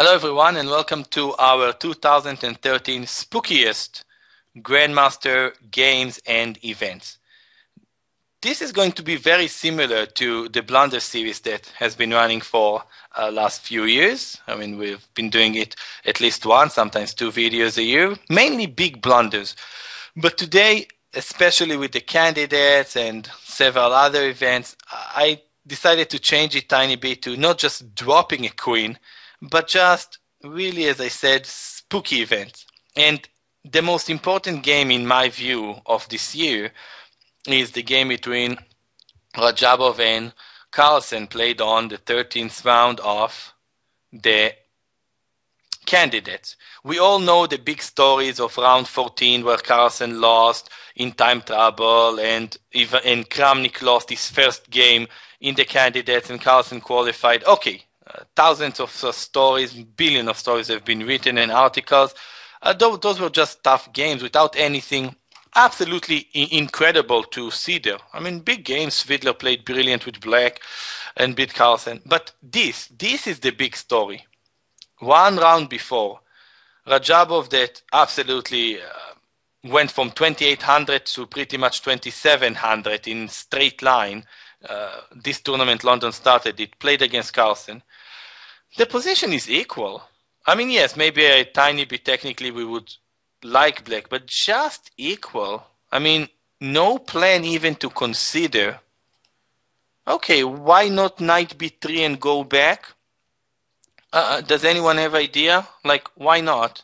Hello everyone and welcome to our 2013 spookiest Grandmaster games and events. This is going to be very similar to the Blunder series that has been running for last few years. I mean, we've been doing it at least one, sometimes two videos a year, mainly big blunders. But today, especially with the candidates and several other events, I decided to change it a tiny bit to not just dropping a queen, but just really, as I said, spooky events. And the most important game in my view of this year is the game between Rajabov and Carlsen, played on the 13th round of the candidates. We all know the big stories of round 14 where Carlsen lost in time trouble and Kramnik lost his first game in the candidates and Carlsen qualified. Okay. Thousands of stories, billions of stories have been written and articles. Those were just tough games without anything absolutely incredible to see there. I mean, big games. Fiedler played brilliant with black and beat Carlsen. But this is the big story. One round before, Rajabov that absolutely went from 2800 to pretty much 2700 in straight line. This tournament London started, it played against Carlsen. The position is equal. I mean, yes, maybe a tiny bit technically we would like black, but just equal. I mean, no plan even to consider. Okay, why not knight b3 and go back? Does anyone have idea? Like, why not?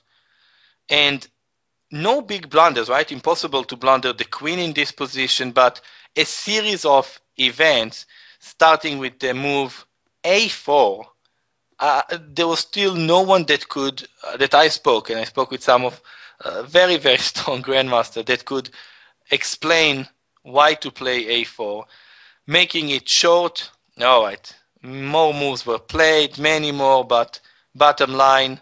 And no big blunders, right? Impossible to blunder the queen in this position, but a series of events starting with the move a4. There was still no one that could, that I spoke with some of very, very strong grandmaster that could explain why to play a4, making it short. All right, more moves were played, many more, but bottom line,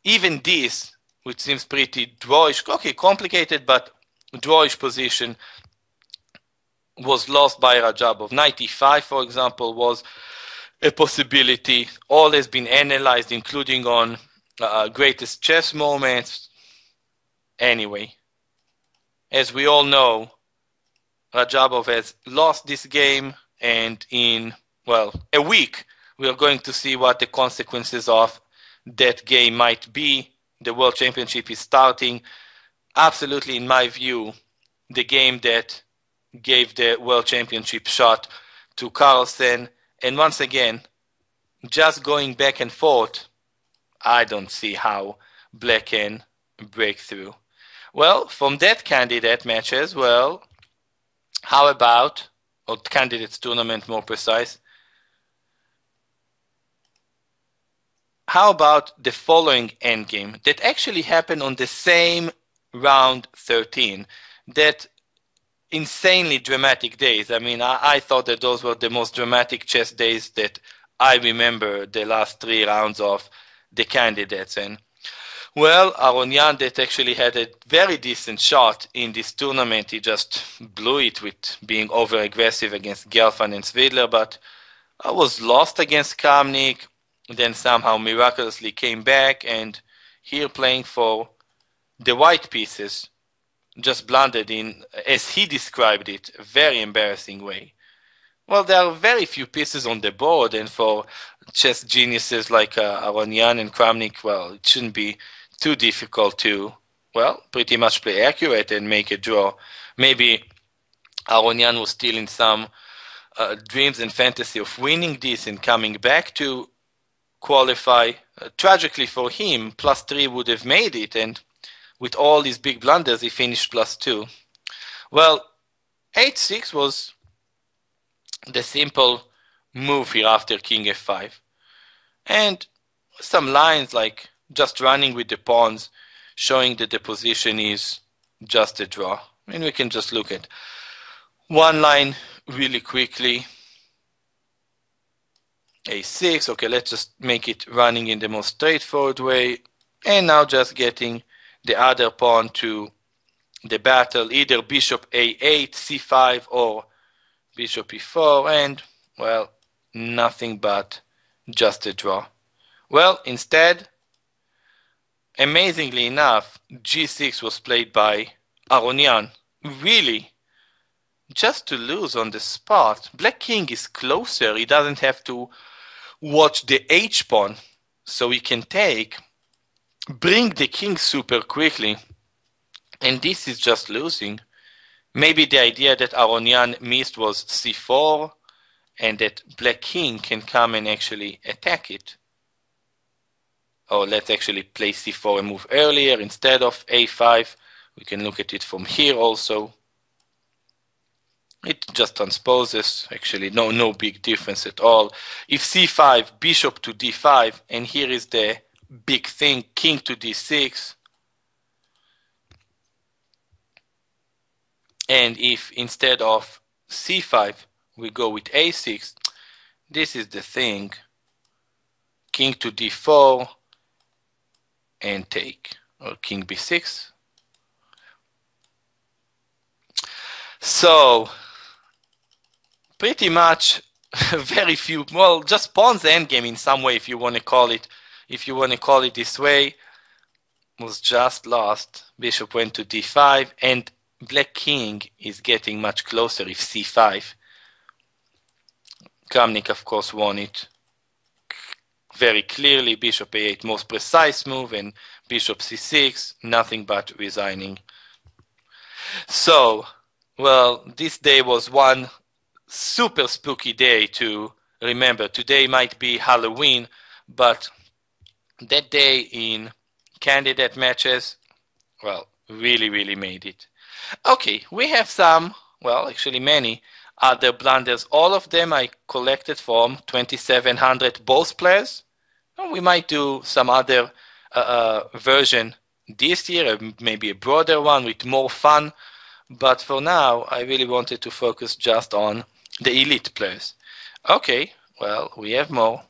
even this, which seems pretty drawish, okay, complicated, but drawish position, was lost by Rajabov. Knight e5, for example, was a possibility. All has been analyzed, including on greatest chess moments. Anyway, as we all know, Rajabov has lost this game, and in, well, a week, we are going to see what the consequences of that game might be. The World Championship is starting. Absolutely, in my view, the game that gave the World Championship shot to Carlsen. And once again, just going back and forth, I don't see how black can break through. Well, from that candidate matches, well, how about, or candidates tournament more precise, how about the following endgame that actually happened on the same round 13, that insanely dramatic days. I mean, I thought that those were the most dramatic chess days that I remember, the last three rounds of the candidates. And, well, Aronian that actually had a very decent shot in this tournament. He just blew it with being over-aggressive against Gelfand and Fiedler, but I was lost against Kramnik, then somehow miraculously came back, and here playing for the white pieces, just blundered in, as he described it, a very embarrassing way. Well, there are very few pieces on the board, and for chess geniuses like Aronian and Kramnik, well, it shouldn't be too difficult to, well, pretty much play accurate and make a draw. Maybe Aronian was still in some dreams and fantasy of winning this and coming back to qualify. Tragically for him, +3 would have made it, and with all these big blunders, he finished +2. Well, h6 was the simple move here after king f5. And some lines like just running with the pawns, showing that the position is just a draw. I mean, we can just look at one line really quickly. a6, okay, let's just make it running in the most straightforward way. And now just getting the other pawn to the battle, either bishop a8, c5, or bishop e4, and, well, nothing but just a draw. Well, instead, amazingly enough, g6 was played by Aronian. Really? Just to lose on the spot. Black king is closer. He doesn't have to watch the h-pawn. So he can bring the king super quickly. And this is just losing. Maybe the idea that Aronian missed was c4, and that black king can come and actually attack it. Or let's actually play c4 and move earlier instead of a5. We can look at it from here also. It just transposes, actually no big difference at all. If c5, bishop to d5, and here is the big thing, king to d6. And if instead of c5, we go with a6, this is the thing, king to d4, and take, or king b6. So, pretty much very few, well, just pawn's endgame in some way, if you want to call it this way, was just lost. Bishop went to d5, and black king is getting much closer if c5. Kramnik, of course, won it very clearly. Bishop a8, most precise move, and bishop c6, nothing but resigning. So, well, this day was one super spooky day to remember. Today might be Halloween, but that day in candidate matches, well, really made it. Okay, we have some, well, actually many other blunders. All of them I collected from 2700 both players. We might do some other version this year, maybe a broader one with more fun. But for now, I really wanted to focus just on the elite players. Okay, well, we have more.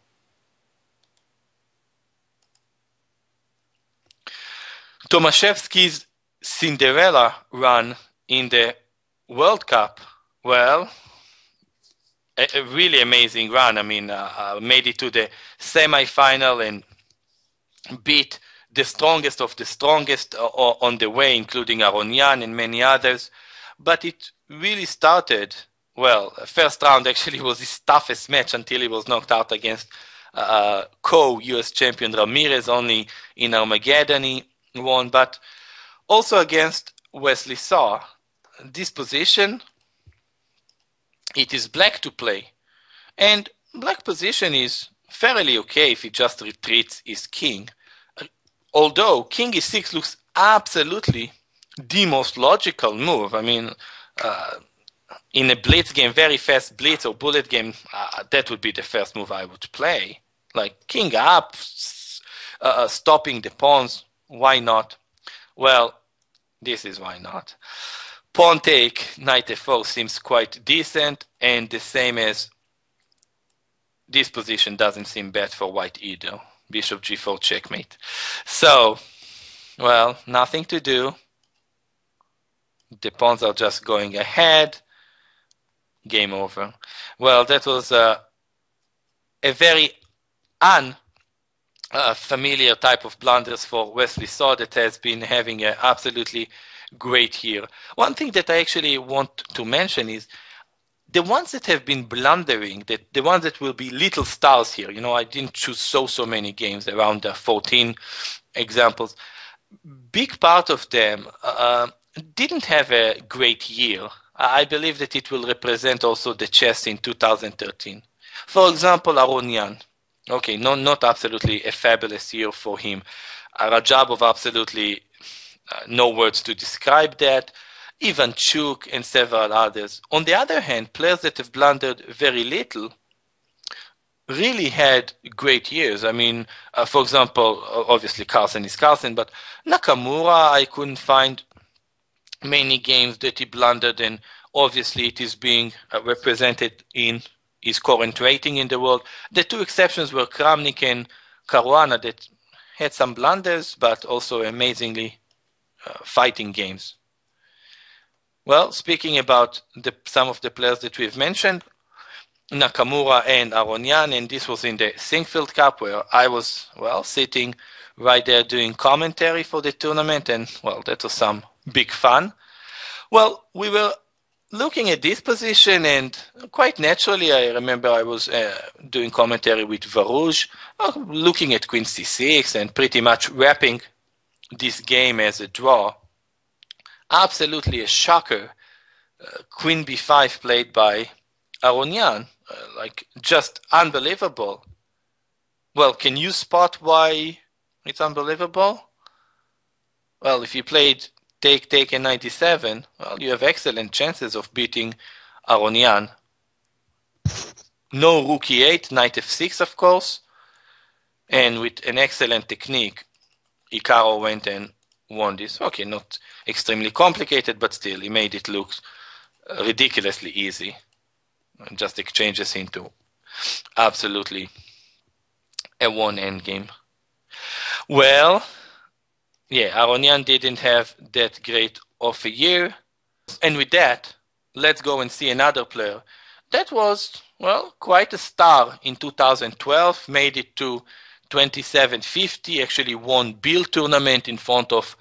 Tomaszewski's Cinderella run in the World Cup. Well, a really amazing run. I mean, made it to the semi-final and beat the strongest of the strongest on the way, including Aronian and many others. But it really started, well, first round actually was his toughest match until he was knocked out against co-US champion Ramirez. Only in Armageddon he won, but also against Wesley Saw. This position, it is black to play. And black position is fairly okay if he just retreats his king. Although king e6 looks absolutely the most logical move. I mean, in a blitz game, very fast blitz or bullet game, that would be the first move I would play. Like king up, stopping the pawns. Why not? Well, this is why not. Pawn take, knight f4 seems quite decent, and the same as this position doesn't seem bad for white either. Bishop g4 checkmate. So, well, nothing to do. The pawns are just going ahead. Game over. Well, that was a very unfamiliar type of blunders for Wesley Saw that has been having an absolutely great year. One thing that I actually want to mention is the ones that have been blundering, the ones that will be little stars here. You know, I didn't choose so many games, around 14 examples. Big part of them didn't have a great year. I believe that it will represent also the chess in 2013. For example, Aronian. Okay, not absolutely a fabulous year for him. Rajabov, absolutely no words to describe that. Ivanchuk and several others. On the other hand, players that have blundered very little really had great years. I mean, for example, obviously Carlsen is Carlsen, but Nakamura, I couldn't find many games that he blundered, and obviously it is being represented in his current rating in the world. The two exceptions were Kramnik and Caruana that had some blunders, but also amazingly fighting games. Well, speaking about some of the players that we've mentioned, Nakamura and Aronian, and this was in the Singfield Cup where I was, well, sitting right there doing commentary for the tournament, and, well, that was some big fun. Well, we were looking at this position, and quite naturally, I remember I was doing commentary with Varouge, looking at Queen C6 and pretty much wrapping this game as a draw. Absolutely a shocker. Queen B5 played by Aronian, like just unbelievable. Well, can you spot why it's unbelievable? Well, if you played take and 97, well, you have excellent chances of beating Aronian. No rook e8, knight f6, of course, and with an excellent technique, Hikaru went and won this. Okay, not extremely complicated, but still, he made it look ridiculously easy. And just exchanges into absolutely a one endgame. Well, yeah, Aronian didn't have that great of a year. And with that, let's go and see another player. That was, well, quite a star in 2012, made it to 2750, actually won Bill tournament in front of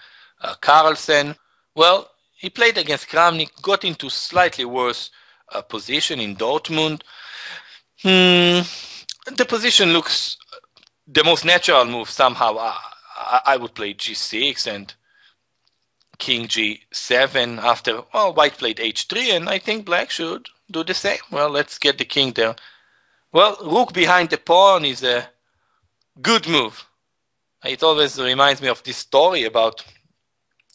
Carlsen. Well, he played against Kramnik, got into slightly worse position in Dortmund. The position looks the most natural move somehow. I would play g6 and king g7 after, well, white played h3, and I think black should do the same. Well, let's get the king there. Well, rook behind the pawn is a good move. It always reminds me of this story about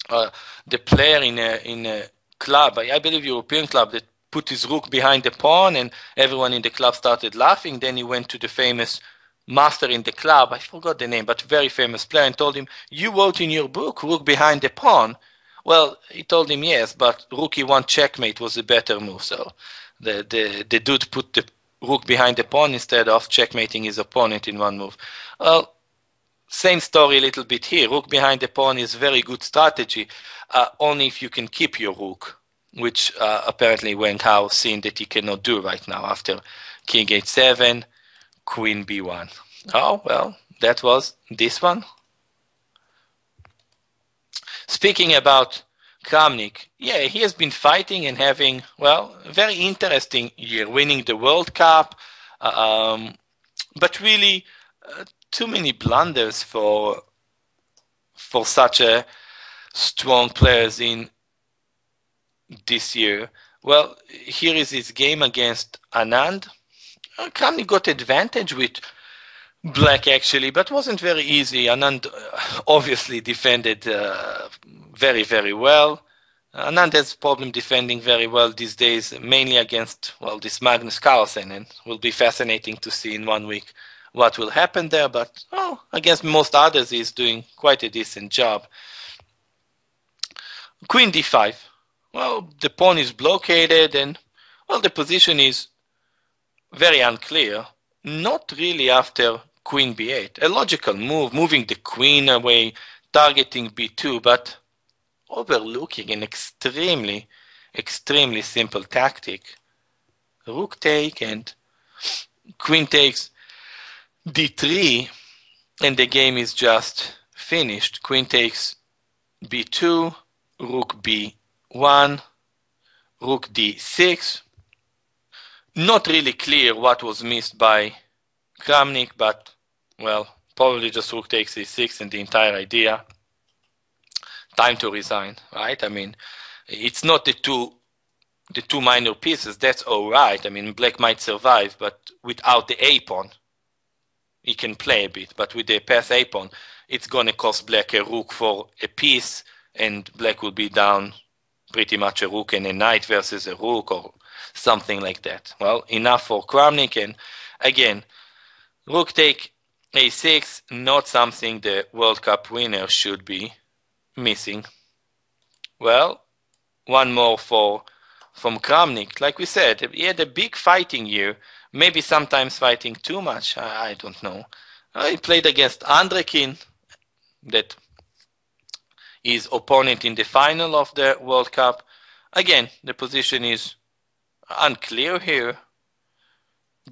the player in a club, I believe European club, that put his rook behind the pawn, and everyone in the club started laughing. Then he went to the famous master in the club, I forgot the name, but very famous player, and told him, "You wrote in your book rook behind the pawn." Well, he told him yes, but rook e1 checkmate was a better move. So the dude put the rook behind the pawn instead of checkmating his opponent in one move. Well, same story a little bit here. Rook behind the pawn is very good strategy, only if you can keep your rook, which apparently Wen Hao seen that he cannot do right now after king h7, queen b1. Oh, well, that was this one. Speaking about Kramnik, yeah, he has been fighting and having, well, a very interesting year, winning the World Cup, but really too many blunders for such a strong players in this year. Well, here is his game against Anand. Kramnik got advantage with black actually, but wasn't very easy. Anand obviously defended very, very well. Anand has problem defending very well these days, mainly against, well, this Magnus Carlsen, and will be fascinating to see in 1 week what will happen there. But against most others, he's doing quite a decent job. Queen d5. Well, the pawn is blockaded, and, well, the position is very unclear. Not really after queen b8. A logical move, moving the queen away, targeting b2, but overlooking an extremely, extremely simple tactic. Rook take and queen takes d3, and the game is just finished. Queen takes b2, rook b1, rook d6. Not really clear what was missed by Kramnik, but, well, probably just rook takes e6 and the entire idea. Time to resign, right? I mean, it's not the two minor pieces. That's all right. I mean, black might survive, but without the a pawn, he can play a bit. But with the pass a pawn, it's going to cost black a rook for a piece, and black will be down pretty much a rook and a knight versus a rook or something like that. Well, enough for Kramnik, and again, rook take a6, not something the World Cup winner should be missing. Well, one more from Kramnik. Like we said, he had a big fighting year, maybe sometimes fighting too much, I don't know. He played against Andrekin, that is opponent in the final of the World Cup. Again, the position is unclear here.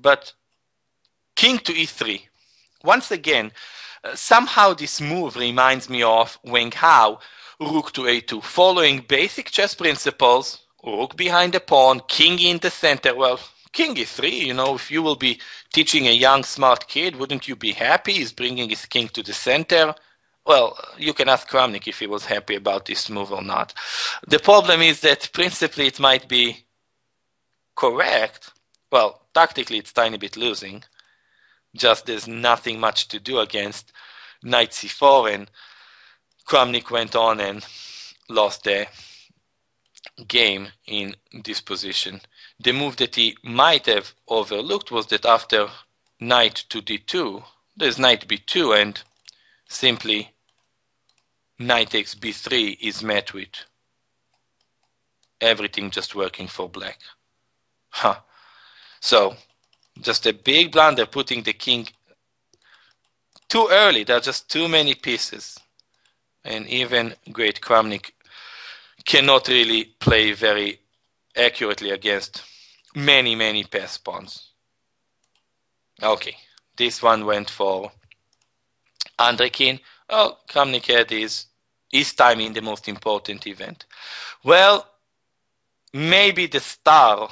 but king to e3. Once again, somehow this move reminds me of Wang Hao, rook to a2, following basic chess principles, rook behind the pawn, king in the center. Well, king e3, you know, if you will be teaching a young, smart kid, wouldn't you be happy? He's bringing his king to the center. Well, you can ask Kramnik if he was happy about this move or not. The problem is that principally it might be correct. Well, tactically it's tiny bit losing. Just there's nothing much to do against knight c4, and Kramnik went on and lost the game in this position. The move that he might have overlooked was that after knight to d2, there's knight b2, and simply knight takes b3 is met with everything just working for black. So, just a big blunder putting the king too early. There are just too many pieces. And even great Kramnik cannot really play very accurately against many, many pass pawns. Okay, this one went for Andrekin. Oh, Kramnik had his time in the most important event. Well, maybe the star,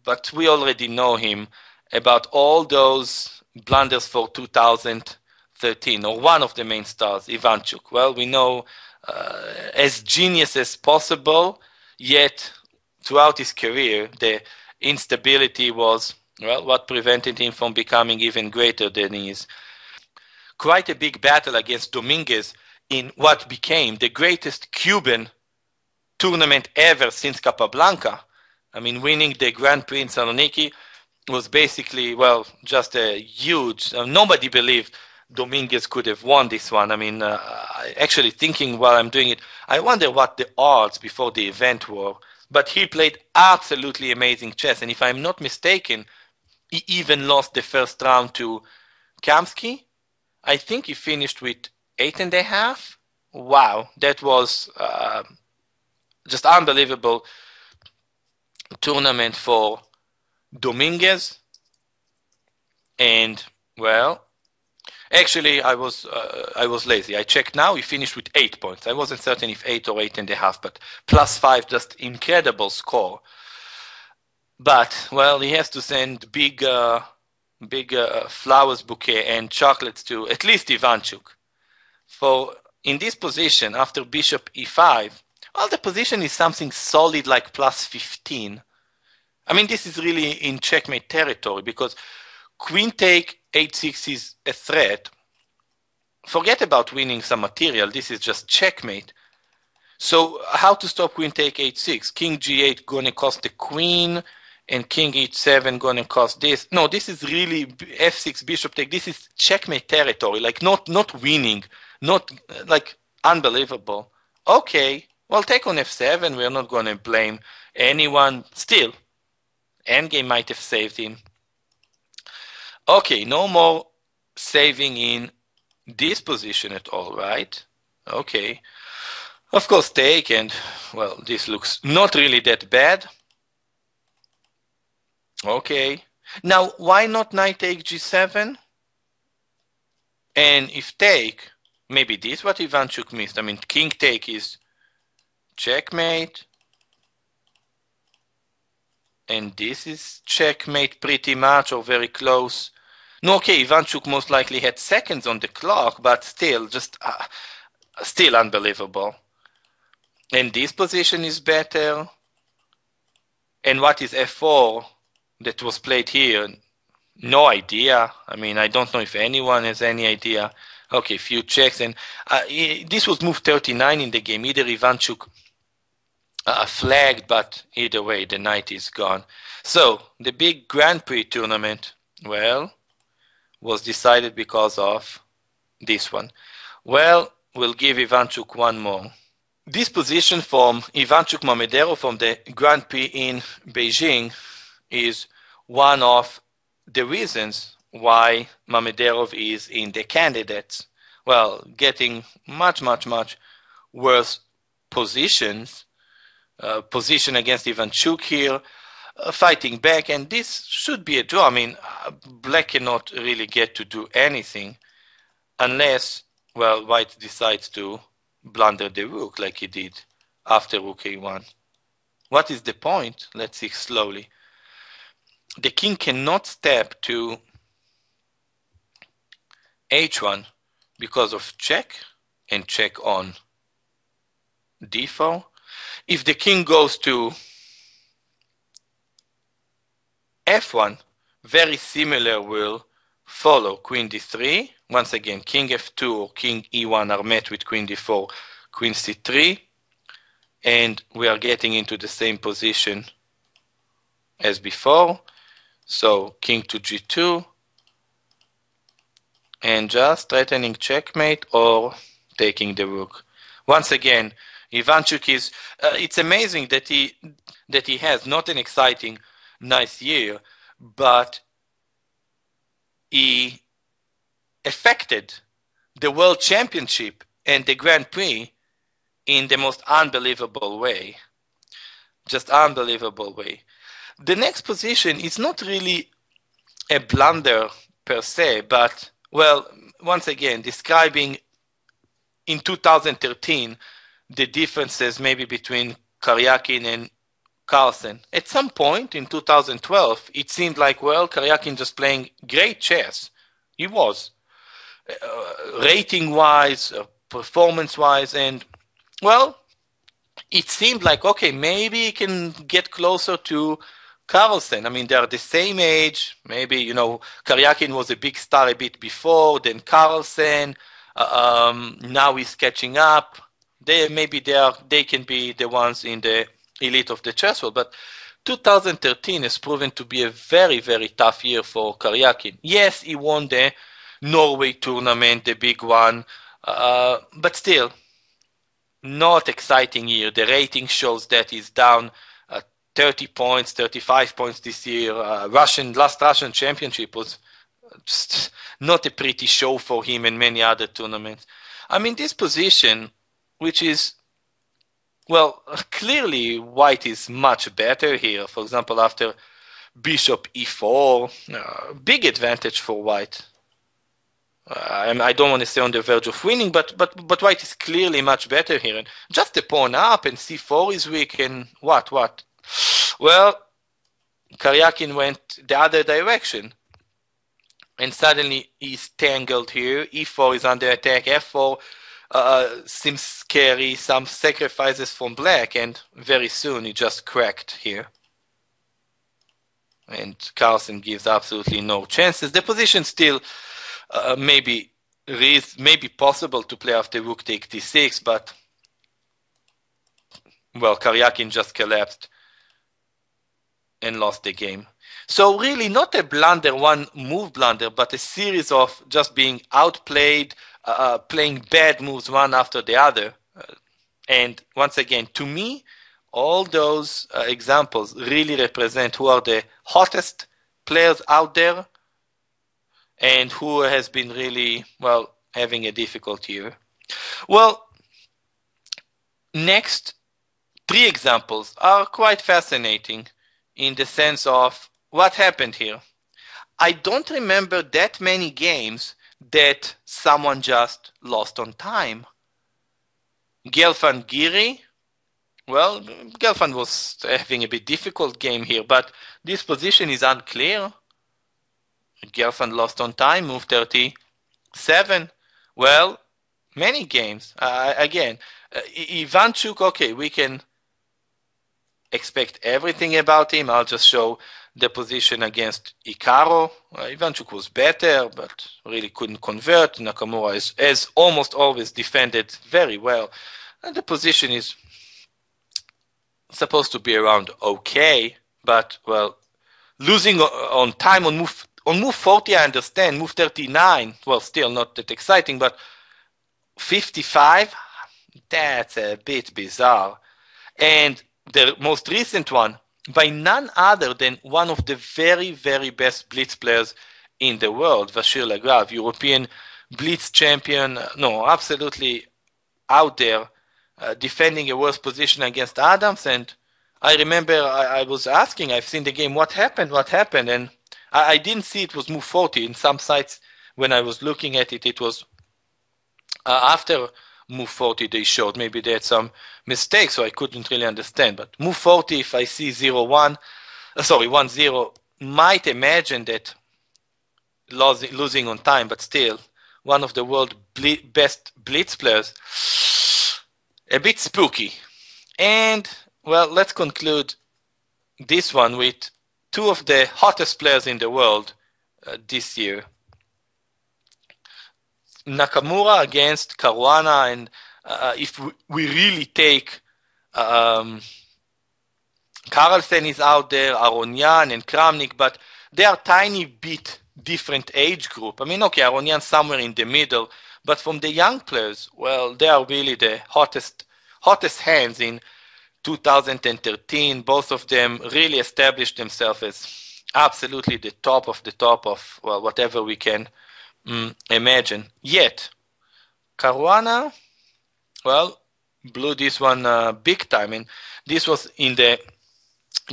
but we already know him about all those blunders for 2013, or one of the main stars, Ivanchuk. Well, we know as genius as possible, yet throughout his career, the instability was, well, what prevented him from becoming even greater than he is. Quite a big battle against Dominguez in what became the greatest Cuban tournament ever since Capablanca. I mean, winning the Grand Prix in Saloniki was basically, well, just a huge, nobody believed Dominguez could have won this one. I mean, actually thinking while I'm doing it, I wonder what the odds before the event were. But he played absolutely amazing chess. And if I'm not mistaken, he even lost the first round to Kamsky. I think he finished with 8.5. Wow, that was just unbelievable tournament for Dominguez. And, well, actually, I was lazy. I checked now. He finished with 8 points. I wasn't certain if 8 or 8.5, but +5, just incredible score. But, well, he has to send big flowers bouquet and chocolates to at least Ivanchuk. For in this position, after bishop e5, well, the position is something solid like +15. I mean, this is really in checkmate territory because queen take h6 is a threat. Forget about winning some material. This is just checkmate. So how to stop queen take h6? King g8 going to cost the queen, and king h7 going to cost this. No, this is really f6 bishop take. This is checkmate territory. Like not winning, not like unbelievable. Okay, well, take on f7. We're not going to blame anyone. Still, endgame might have saved him. Okay, no more saving in this position at all, right? Okay. Of course, take, and, well, this looks not really that bad. Okay. Now, why not knight take g7? And if take, maybe this is what Ivanchuk missed. I mean, king take is checkmate. And this is checkmate pretty much, or very close. No, okay, Ivanchuk most likely had seconds on the clock, but still, just still unbelievable. And this position is better. And what is f4 that was played here? No idea. I mean, I don't know if anyone has any idea. Okay, few checks. And this was move 39 in the game. Either Ivanchuk flagged, but either way, the knight is gone. So, the big Grand Prix tournament, well, was decided because of this one. Well, we'll give Ivanchuk one more. This position from Ivanchuk Mamedero from the Grand Prix in Beijing is one of the reasons why Mamederov is in the candidates. Well, getting much worse positions. Position against Ivanchuk here. fighting back, and this should be a draw. I mean, black cannot really get to do anything unless, well, white decides to blunder the rook like he did after rook a1. What is the point? Let's see slowly. The king cannot step to h1 because of check and check on d4. If the king goes to f1, very similar will follow. Queen d3. Once again, king f2 or king e1 are met with queen d4, queen c3. And we are getting into the same position as before. So king to g2. And just threatening checkmate or taking the rook. Once again, Ivanchuk is, it's amazing that he has not an exciting, nice year, but he affected the World Championship and the Grand Prix in the most unbelievable way. Just unbelievable way. The next position is not really a blunder per se, but, well, once again, describing in 2013 the differences maybe between Karjakin and Carlsen. At some point in 2012, it seemed like, well, Karjakin just playing great chess. He was. Rating-wise, performance-wise, and, well, it seemed like, okay, maybe he can get closer to Carlsen. I mean, they are the same age. Maybe, you know, Karjakin was a big star a bit before, then Carlsen. Now he's catching up. They can be the ones in the elite of the chess world. But 2013 has proven to be a very, very tough year for Karjakin. Yes, he won the Norway tournament, the big one, but still, not exciting year. The rating shows that he's down 30 points, 35 points this year. Last Russian championship was just not a pretty show for him and many other tournaments. I mean, this position, which is, well, clearly white is much better here. For example, after bishop e4, big advantage for white. I don't want to say on the verge of winning, but white is clearly much better here. And just a pawn up and c4 is weak and what? Well, Karjakin went the other direction. And suddenly he's tangled here. e4 is under attack. f4 seems scary. Some sacrifices from black. And very soon he just cracked here. And Carlsen gives absolutely no chances. The position still maybe possible to play after rook take d6. But, well, Karjakin just collapsed and lost the game. So really not a blunder, one move blunder, but a series of just being outplayed, playing bad moves one after the other. And once again, to me, all those examples really represent who are the hottest players out there and who has been really, well, having a difficult year. Well, next 3 examples are quite fascinating in the sense of what happened here. I don't remember that many games that someone just lost on time. Gelfand Giri, well, Gelfand was having a bit difficult game here, but this position is unclear. Gelfand lost on time, move 37. Well, many games. Again, Ivanchuk, okay, we can expect everything about him. I'll just show the position against Hikaru. Ivanchuk was better, but really couldn't convert. Nakamura has almost always defended very well. And the position is supposed to be around okay, but, well, losing on time on move 40, I understand. Move 39, well, still not that exciting, but 55, that's a bit bizarre. And the most recent one, by none other than one of the very, very best blitz players in the world, Vashir Lagrave, European blitz champion, no, absolutely out there, defending a worse position against Adams, and I remember I was asking, I've seen the game, what happened, and I didn't see it was move 40. In some sites, when I was looking at it, it was after move 40 they showed. Maybe they had some mistakes, so I couldn't really understand. But move 40, if I see 0-1, 1-0, might imagine that losing on time, but still, one of the world's best blitz players. A bit spooky. And, well, let's conclude this one with two of the hottest players in the world this year. Nakamura against Caruana, and if we really take Carlsen is out there, Aronian and Kramnik, but they are tiny bit different age group. I mean, okay, Aronian somewhere in the middle, but from the young players, well, they are really the hottest hands in 2013. Both of them really established themselves as absolutely the top of, well, whatever we can imagine. Yet, Caruana, well, blew this one big time. And this was in the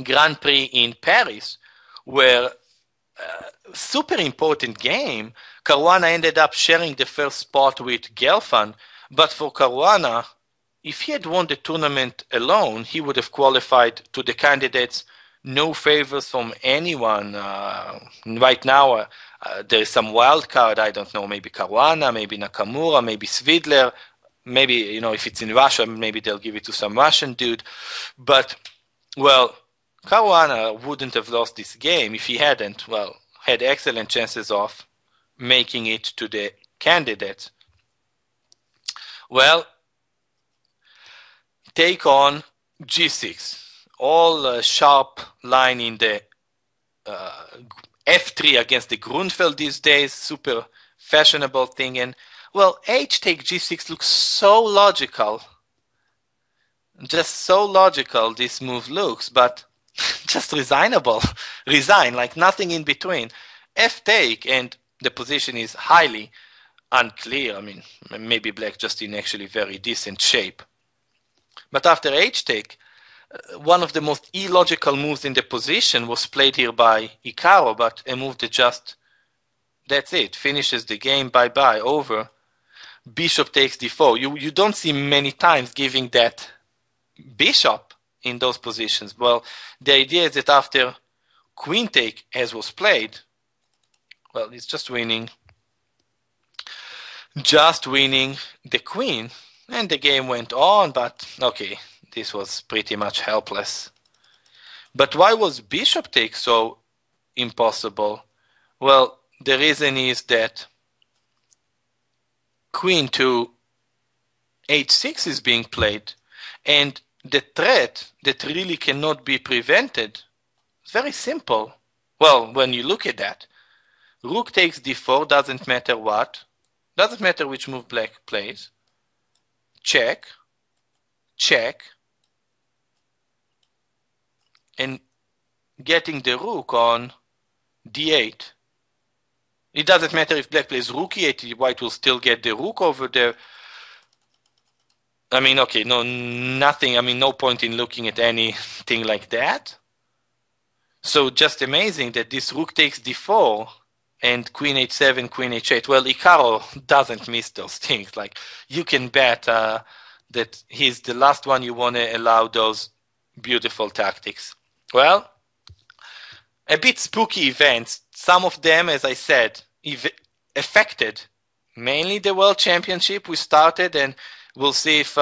Grand Prix in Paris, where super important game. Caruana ended up sharing the first spot with Gelfand, but for Caruana, if he had won the tournament alone, he would have qualified to the candidates. No favors from anyone. Right now, there is some wild card. I don't know, maybe Caruana, maybe Nakamura, maybe Svidler. Maybe, you know, if it's in Russia, maybe they'll give it to some Russian dude. But, well, Caruana wouldn't have lost this game if he hadn't, well, had excellent chances of making it to the candidates. Well, take on G6. All sharp line in the F3 against the Grunfeld these days, super fashionable thing. And, well, H take G6 looks so logical. Just so logical this move looks, but just resign, like nothing in between. F take, and the position is highly unclear. I mean, maybe black just in actually very decent shape. But after H take, one of the most illogical moves in the position was played here by Hikaru, but a move that just, that's it, finishes the game, bye-bye, over. Bishop takes d4. You don't see many times giving that bishop in those positions. Well, the idea is that after queen take, as was played, well, it's just winning the queen. And the game went on, but okay, this was pretty much helpless. But why was bishop take so impossible? Well, the reason is that queen to h6 is being played, and the threat that really cannot be prevented is very simple. Well, when you look at that, rook takes d4, doesn't matter what, doesn't matter which move black plays. Check, check, and getting the rook on d8. It doesn't matter if black plays rook e8, white will still get the rook over there. I mean, okay, nothing, I mean, no point in looking at anything like that. So just amazing that this rook takes d4 and queen h7, queen h8. Well, Hikaru doesn't miss those things. Like, you can bet that he's the last one you want to allow those beautiful tactics. Well, a bit spooky events. Some of them, as I said, affected mainly the World Championship we started, and we'll see if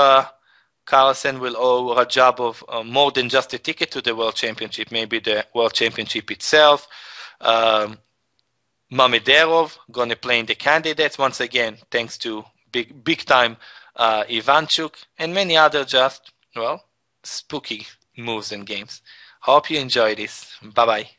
Carlsen will owe Rajabov more than just a ticket to the World Championship, maybe the World Championship itself. Mamederov going to play in the candidates once again, thanks to big time Ivanchuk, and many other just, well, spooky moves and games. Hope you enjoy this. Bye-bye.